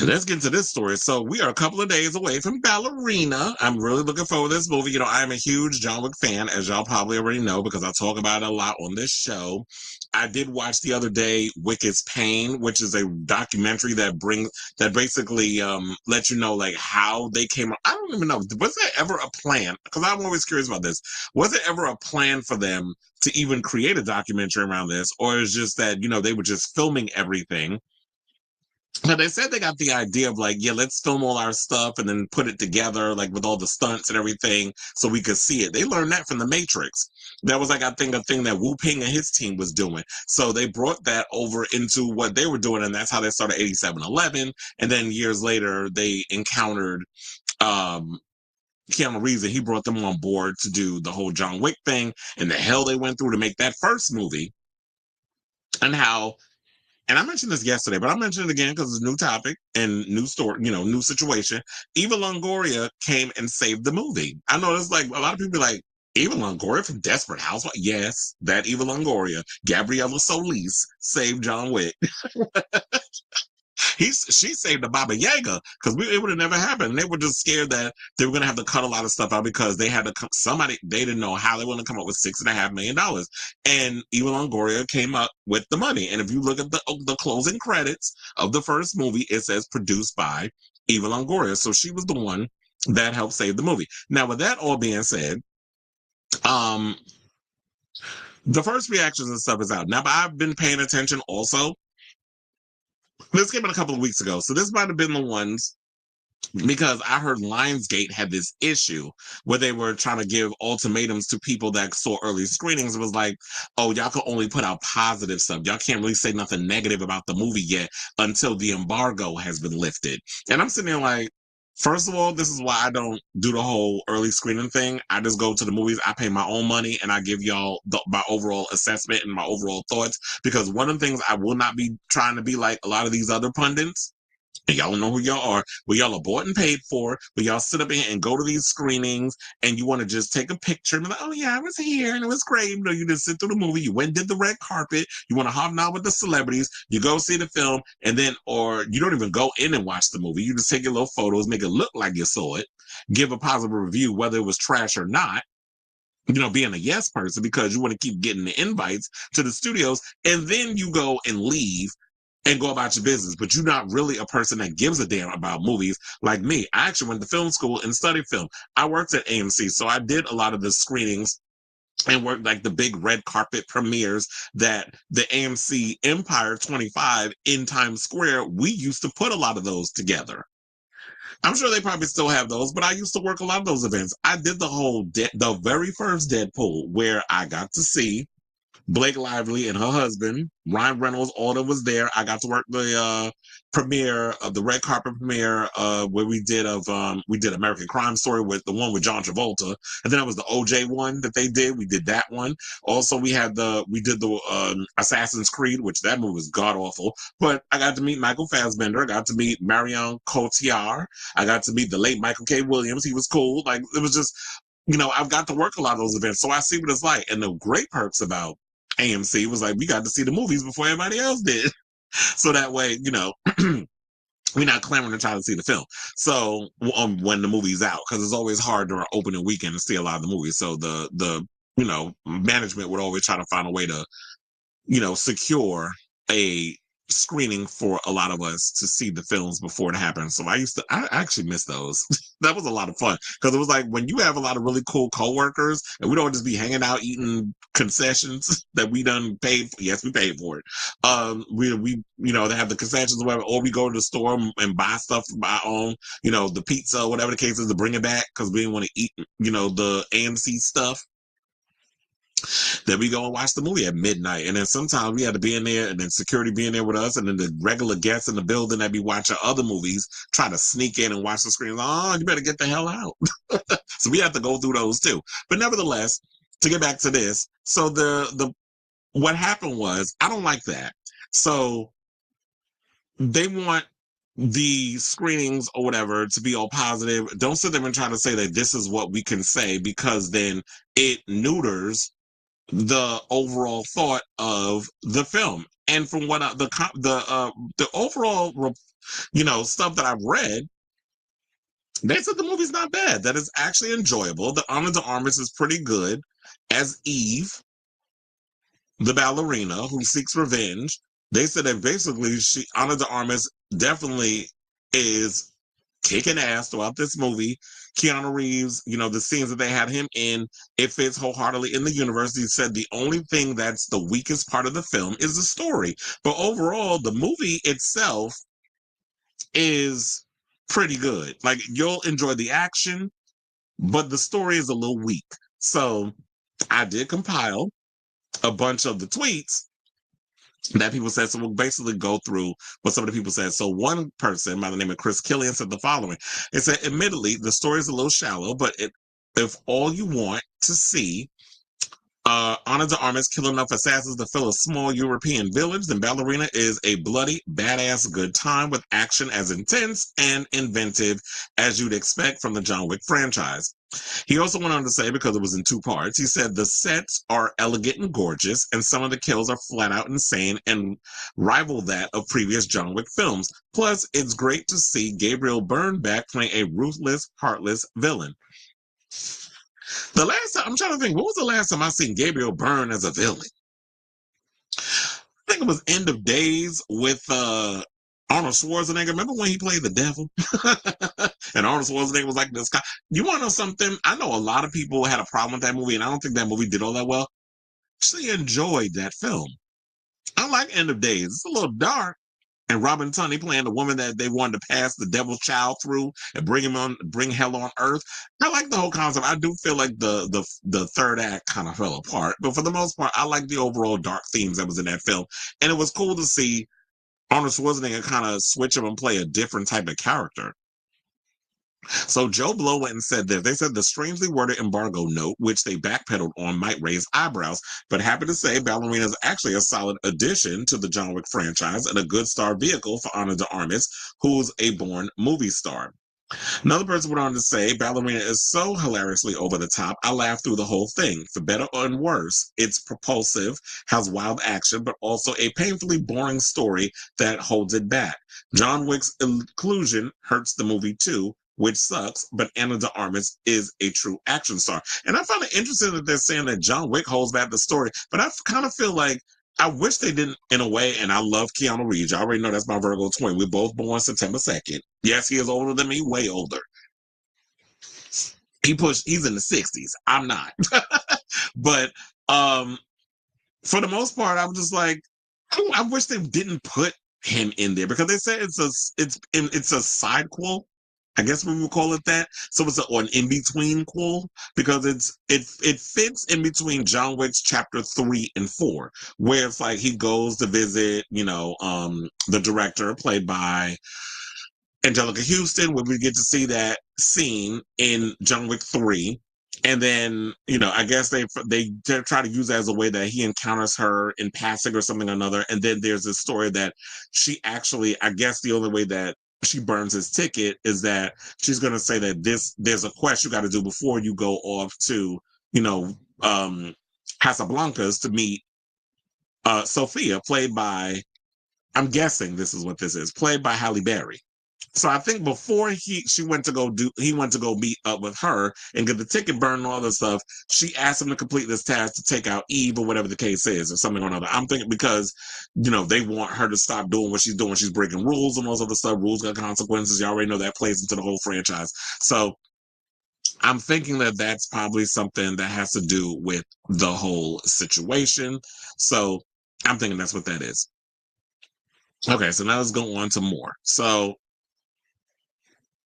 Let's get into this story. So we are a couple of days away from Ballerina. I'm really looking forward to this movie. I'm a huge John Wick fan, as y'all probably already know, because I talk about it a lot on this show. I did watch the other day Wicked's Pain, which is a documentary that basically lets you know like how they came up. I don't even know. Was there ever a plan? Because I'm always curious about this. Was there ever a plan for them to even create a documentary around this? Or is just that, they were just filming everything? But they said they got the idea of like, yeah, let's film all our stuff and then put it together, like with all the stunts and everything, so we could see it. They learned that from The Matrix. That was like, I think, a thing that Wu Ping and his team was doing. So they brought that over into what they were doing, and that's how they started 8711. And then years later, they encountered Keanu Reeves, and he brought them on board to do the whole John Wick thing and the hell they went through to make that first movie, and how. And I mentioned this yesterday, but I'll mention it again because it's a new topic and new story, new situation. Eva Longoria came and saved the movie. I know it's like a lot of people be like, Eva Longoria from Desperate Housewives? Yes, that Eva Longoria. Gabriella Solis saved John Wick. She saved the Baba Yaga because it would have never happened. They were just scared that they were going to have to cut a lot of stuff out because they had to they didn't know how they were going to come up with $6.5 million. And Eva Longoria came up with the money. And if you look at the closing credits of the first movie, it says produced by Eva Longoria. So she was the one that helped save the movie. Now, with that all being said, the first reactions and stuff is out. Now, but I've been paying attention also. This came in a couple of weeks ago. So this might have been the ones because I heard Lionsgate had this issue where they were trying to give ultimatums to people that saw early screenings. It was like, oh, y'all can only put out positive stuff. Y'all can't really say nothing negative about the movie yet until the embargo has been lifted. And I'm sitting there like, first of all, this is why I don't do the whole early screening thing. I just go to the movies, I pay my own money, and I give y'all my overall assessment and my overall thoughts. Because one of the things I will not be trying to be like a lot of these other pundits, and y'all know who y'all are, where y'all are bought and paid for, where y'all sit up here and go to these screenings and you want to just take a picture and be like, oh yeah, I was here and it was great. You just sit through the movie, you went and did the red carpet, you want to hobnob with the celebrities, you go see the film, and then, or you don't even go in and watch the movie. You just take your little photos, make it look like you saw it, give a positive review, whether it was trash or not. Being a yes person because you want to keep getting the invites to the studios, and then you go and leave and go about your business, but you're not really a person that gives a damn about movies like me. I actually went to film school and studied film. I worked at AMC, so I did a lot of the screenings and worked like the big red carpet premieres that the AMC Empire 25 in Times Square, we used to put a lot of those together. I'm sure they probably still have those, but I used to work a lot of those events. I did the very first Deadpool where I got to see Blake Lively and her husband, Ryan Reynolds, all that was there. I got to work the premiere of the red carpet premiere where we did American Crime Story with the one with John Travolta, and then it was the OJ one that they did. We did that one. Also, we did the Assassin's Creed, which that movie was god awful. But I got to meet Michael Fassbender. I got to meet Marion Cotillard. I got to meet the late Michael K. Williams. He was cool. Like it was just, I've got to work a lot of those events, so I see what it's like. And the great perks about AMC was like we got to see the movies before everybody else did. So that way, we're not clamoring to try to see the film. So when the movie's out, because it's always hard during opening weekend to see a lot of the movies. So the management would always try to find a way to, secure a screening for a lot of us to see the films before it happened. So I actually miss those. That was a lot of fun because it was like when you have a lot of really cool coworkers and we don't just be hanging out eating concessions that we done paid for. Yes, we paid for it. We they have the concessions or whatever, or we go to the store and buy stuff from our own, the pizza, whatever the case is, to bring it back because we didn't want to eat, the AMC stuff. Then we go and watch the movie at midnight. And then sometimes we had to be in there and then security being there with us. And then the regular guests in the building that be watching other movies try to sneak in and watch the screen. Oh, you better get the hell out. So we have to go through those too. But nevertheless, to get back to this. So what happened was, I don't like that. So they want the screenings or whatever to be all positive. Don't sit there and try to say that this is what we can say, because then it neuters the overall thought of the film. And from what the overall stuff that I've read, they said the movie's not bad. That is actually enjoyable. The Ana de Armas is pretty good as Eve, the ballerina who seeks revenge. They said that basically Ana de Armas definitely is kicking ass throughout this movie. Keanu Reeves, the scenes that they had him in, it fits wholeheartedly in the universe. He said the only thing that's the weakest part of the film is the story. But overall, the movie itself is pretty good. Like, you'll enjoy the action, but the story is a little weak. So I did compile a bunch of the tweets that people said. So we'll basically go through what some of the people said. So one person by the name of Chris Killian said the following. It said, admittedly, the story is a little shallow, but if all you want to see Ana de Armas killing enough assassins to fill a small European village, then Ballerina is a bloody, badass good time with action as intense and inventive as you'd expect from the John Wick franchise. He also went on to say, because it was in two parts, he said the sets are elegant and gorgeous, and some of the kills are flat out insane and rival that of previous John Wick films. Plus, it's great to see Gabriel Byrne back playing a ruthless, heartless villain. The last time, I'm trying to think, what was the last time I seen Gabriel Byrne as a villain? I think it was End of Days with Arnold Schwarzenegger. Remember when he played the devil? And Arnold Schwarzenegger was like this guy. You want to know something? I know a lot of people had a problem with that movie, and I don't think that movie did all that well. Actually enjoyed that film. I like End of Days. It's a little dark. And Robin Tunney playing the woman that they wanted to pass the devil's child through and bring hell on earth. I like the whole concept. I do feel like the third act kind of fell apart, but for the most part, I like the overall dark themes that was in that film, and it was cool to see Arnold Schwarzenegger kind of switch up and play a different type of character. So Joe Blow went and said this. They said the strangely worded embargo note, which they backpedaled on, might raise eyebrows, but happy to say Ballerina is actually a solid addition to the John Wick franchise and a good star vehicle for Ana de Armas, who's a born movie star. Another person went on to say, Ballerina is so hilariously over the top, I laughed through the whole thing. For better or worse, it's propulsive, has wild action, but also a painfully boring story that holds it back. John Wick's inclusion hurts the movie too, which sucks, but Ana de Armas is a true action star. And I find it interesting that they're saying that John Wick holds back the story, but I kind of feel like I wish they didn't, in a way, and I love Keanu Reeves. I already know that's my Virgo twin. We're both born September 2nd. Yes, he is older than me, way older. He's in the 60s. I'm not. But for the most part, I'm just like, I wish they didn't put him in there, because they say it's a side quel. I guess we would call it that. So it's an in-between quel, because it fits in between John Wick's chapter 3 and 4, where it's like he goes to visit, the director played by Angelica Houston, where we get to see that scene in John Wick 3. And then, I guess they try to use that as a way that he encounters her in passing or something or another. And then there's this story that she actually, I guess the only way that she burns his ticket is that she's going to say that there's a quest you got to do before you go off to, Casablanca's to meet Sophia, played by, I'm guessing this is what this is, played by Halle Berry. So I think before he went to go meet up with her and get the ticket burned and all this stuff, she asked him to complete this task to take out Eve or whatever the case is, or something or another. I'm thinking because, they want her to stop doing what she's doing. She's breaking rules and all this other stuff. Rules got consequences. You already know that plays into the whole franchise. So I'm thinking that that's probably something that has to do with the whole situation. So I'm thinking that's what that is. Okay, so now let's go on to more. So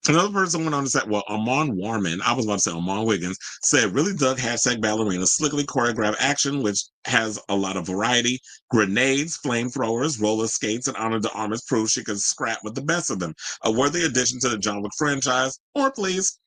another person went on to say, Armand Warman, I was about to say Armand Wiggins, said, really dug #Ballerina, slickly choreographed action, which has a lot of variety. Grenades, flamethrowers, roller skates, and Ana de Armas prove she can scrap with the best of them. A worthy addition to the John Wick franchise, or please.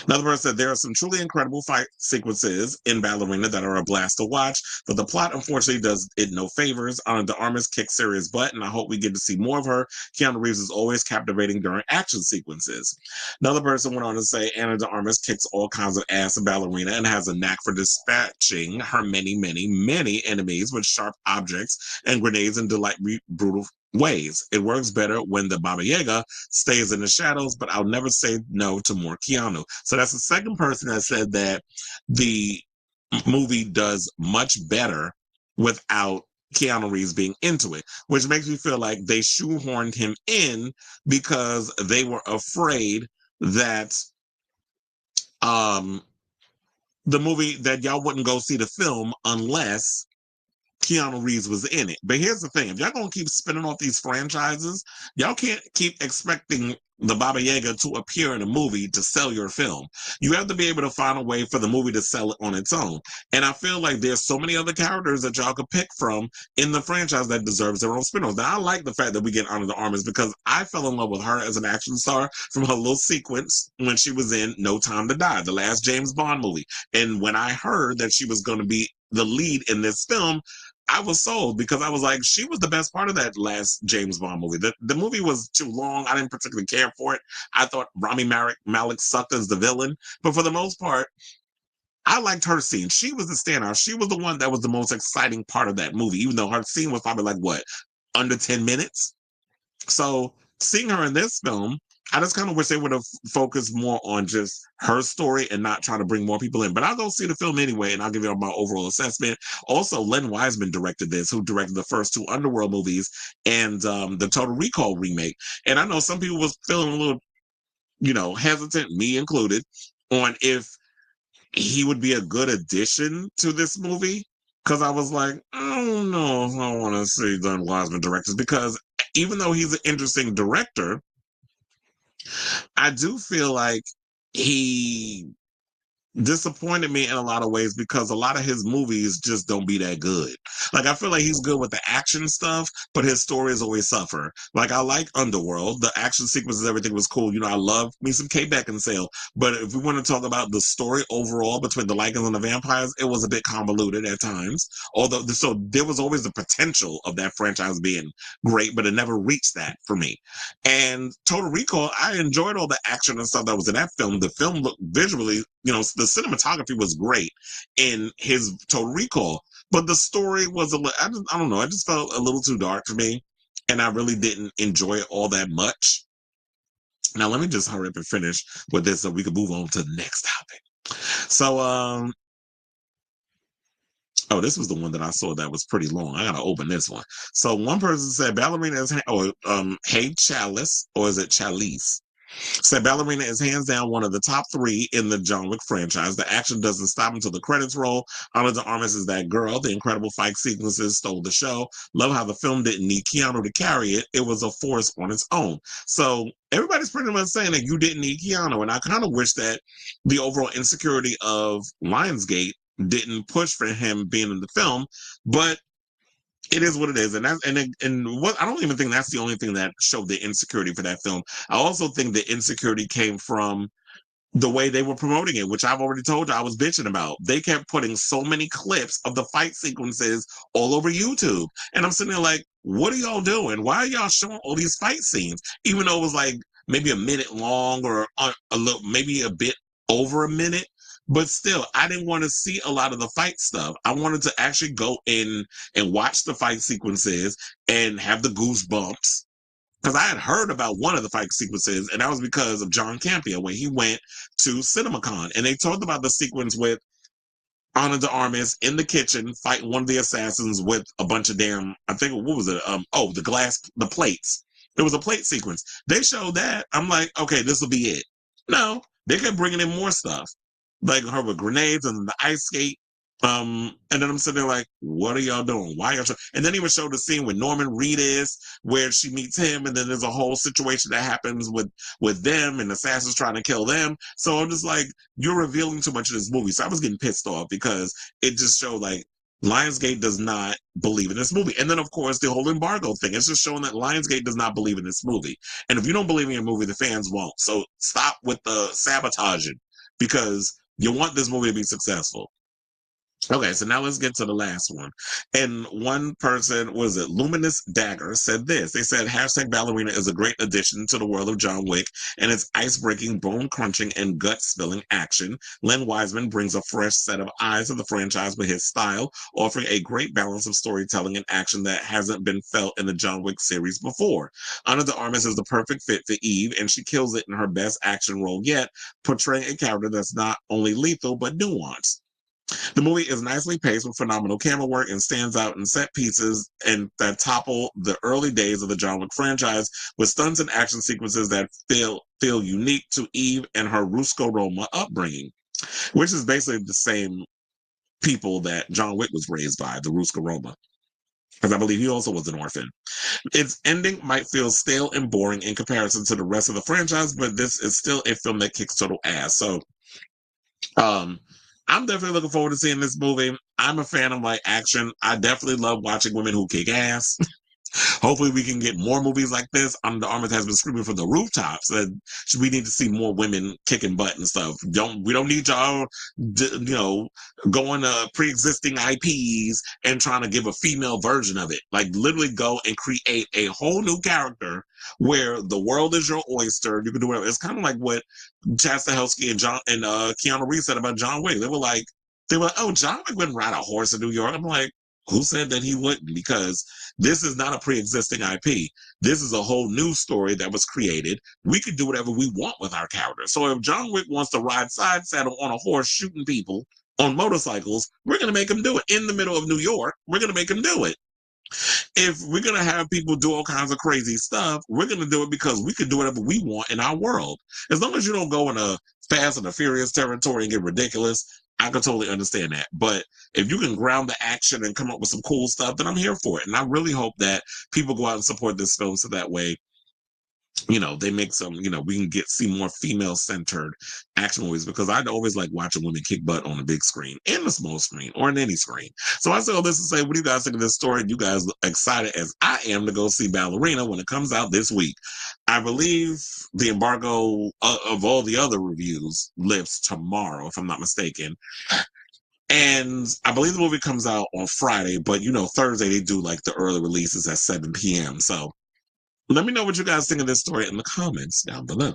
Another person said there are some truly incredible fight sequences in Ballerina that are a blast to watch, but the plot unfortunately does it no favors. Ana de Armas kicks serious butt, and I hope we get to see more of her. Keanu Reeves is always captivating during action sequences. Another person went on to say Ana de Armas kicks all kinds of ass in Ballerina and has a knack for dispatching her many, many, many enemies with sharp objects and grenades in delightfully brutal ways. It works better when the Baba Yaga stays in the shadows, but I'll never say no to more Keanu. So that's the second person that said that the movie does much better without Keanu Reeves being into it, which makes me feel like they shoehorned him in because they were afraid that the movie that y'all wouldn't go see the film unless Keanu Reeves was in it. But here's the thing. If y'all gonna keep spinning off these franchises, y'all can't keep expecting the Baba Yaga to appear in a movie to sell your film. You have to be able to find a way for the movie to sell it on its own. And I feel like there's so many other characters that y'all could pick from in the franchise that deserves their own spin-offs. Now, I like the fact that we get Ana de Armas because I fell in love with her as an action star from her little sequence when she was in No Time to Die, the last James Bond movie. And when I heard that she was going to be the lead in this film, I was sold because I was like, she was the best part of that last James Bond movie. The movie was too long. I didn't particularly care for it. I thought Rami Malek sucked as the villain. But for the most part, I liked her scene. She was the standout. She was the one that was the most exciting part of that movie, even though her scene was probably like, what, under 10 minutes? So seeing her in this film, I just kind of wish they would have focused more on just her story and not trying to bring more people in. But I'll go see the film anyway, and I'll give you my overall assessment. Also, Len Wiseman directed this, who directed the first two Underworld movies and the Total Recall remake. And I know some people was feeling a little, hesitant, me included, on if he would be a good addition to this movie. Because I was like, I don't know if I want to see Len Wiseman directors, because even though he's an interesting director, I do feel like he disappointed me in a lot of ways because a lot of his movies just don't be that good. Like, I feel like he's good with the action stuff, but his stories always suffer. Like, I like Underworld. The action sequences, everything was cool. I love me some Kate Beckinsale. But if we want to talk about the story overall between the Lycans and the vampires, it was a bit convoluted at times. So there was always the potential of that franchise being great, but it never reached that for me. And Total Recall, I enjoyed all the action and stuff that was in that film. The film looked visually, the cinematography was great in his Total Recall, but the story was I don't know. It just felt a little too dark for me, and I really didn't enjoy it all that much. Now, let me just hurry up and finish with this so we can move on to the next topic. So, oh, this was the one that I saw that was pretty long. I gotta open this one. So one person said Ballerina is Hey Chalice, or is it Chalice? Said Ballerina is hands down one of the top 3 in the John Wick franchise. The action doesn't stop until the credits roll. Ana de Armas is that girl. The incredible fight sequences stole the show. Love how the film didn't need Keanu to carry it. It was a force on its own. So everybody's pretty much saying that you didn't need Keanu. And I kind of wish that the overall insecurity of Lionsgate didn't push for him being in the film. But it is what it is, and what I don't even think that's the only thing that showed the insecurity for that film. I also think the insecurity came from the way they were promoting it, which I've already told you I was bitching about. They kept putting so many clips of the fight sequences all over YouTube, and I'm sitting there like, what are y'all doing? Why are y'all showing all these fight scenes, even though it was like maybe a minute long or maybe a bit over a minute? But still, I didn't want to see a lot of the fight stuff. I wanted to actually go in and watch the fight sequences and have the goosebumps. Because I had heard about one of the fight sequences, and that was because of John Campea when he went to CinemaCon. And they talked about the sequence with Ana de Armas in the kitchen fighting one of the assassins with a bunch of I think, what was it? The plates. There was a plate sequence. They showed that. I'm like, okay, this will be it. No, they kept bringing in more stuff. Like her with grenades and the ice skate. And then I'm sitting there like, what are y'all doing? Why y'all? And then he would show the scene with Norman Reedus, where she meets him, and then there's a whole situation that happens with them, and the assassins trying to kill them. So I'm just like, you're revealing too much of this movie. So I was getting pissed off because it just showed like Lionsgate does not believe in this movie. And then, of course, the whole embargo thing. It's just showing that Lionsgate does not believe in this movie. And if you don't believe in your movie, the fans won't. So stop with the sabotaging. because you want this movie to be successful. Okay, so now let's get to the last one. And one person, was it Luminous Dagger, said this. They said, hashtag Ballerina is a great addition to the world of John Wick and its ice-breaking, bone-crunching, and gut-spilling action. Len Wiseman brings a fresh set of eyes to the franchise with his style, offering a great balance of storytelling and action that hasn't been felt in the John Wick series before. Ana de Armas is the perfect fit for Eve, and she kills it in her best action role yet, portraying a character that's not only lethal, but nuanced. The movie is nicely paced with phenomenal camera work and stands out in set pieces and that topple the early days of the John Wick franchise with stunts and action sequences that feel unique to Eve and her Rusko-Roma upbringing, which is basically the same people that John Wick was raised by, the Rusko-Roma, because I believe he also was an orphan. Its ending might feel stale and boring in comparison to the rest of the franchise, but this is still a film that kicks total ass. So, I'm definitely looking forward to seeing this movie. I'm a fan of like action. I definitely love watching women who kick ass. Hopefully, we can get more movies like this. The Armors has been screaming from the rooftops that we need to see more women kicking butt and stuff. We don't need y'all, going to pre-existing IPs and trying to give a female version of it. Like literally go and create a whole new character where the world is your oyster. You can do whatever. It's kind of like what Chad Stahelski and Keanu Reeves said about John Wick. They were like, oh, John Wick wouldn't ride a horse in New York. I'm like, who said that he wouldn't? Because this is not a pre-existing IP. This is a whole new story that was created. We could do whatever we want with our character. So if John Wick wants to ride side saddle on a horse shooting people on motorcycles, we're going to make him do it. In the middle of New York, we're going to make him do it. If we're going to have people do all kinds of crazy stuff, we're going to do it because we can do whatever we want in our world. As long as you don't go in a Fast and the Furious territory and get ridiculous, I can totally understand that. But if you can ground the action and come up with some cool stuff, then I'm here for it. And I really hope that people go out and support this film so that way, they make some, we can see more female-centered action movies because I'd always like watching women kick butt on the big screen and the small screen or on any screen. So I say all this to say, what do you guys think of this story? You guys excited as I am to go see Ballerina when it comes out this week? I believe the embargo of all the other reviews lifts tomorrow, if I'm not mistaken. And I believe the movie comes out on Friday, but Thursday they do like the early releases at 7 p.m. So let me know what you guys think of this story in the comments down below.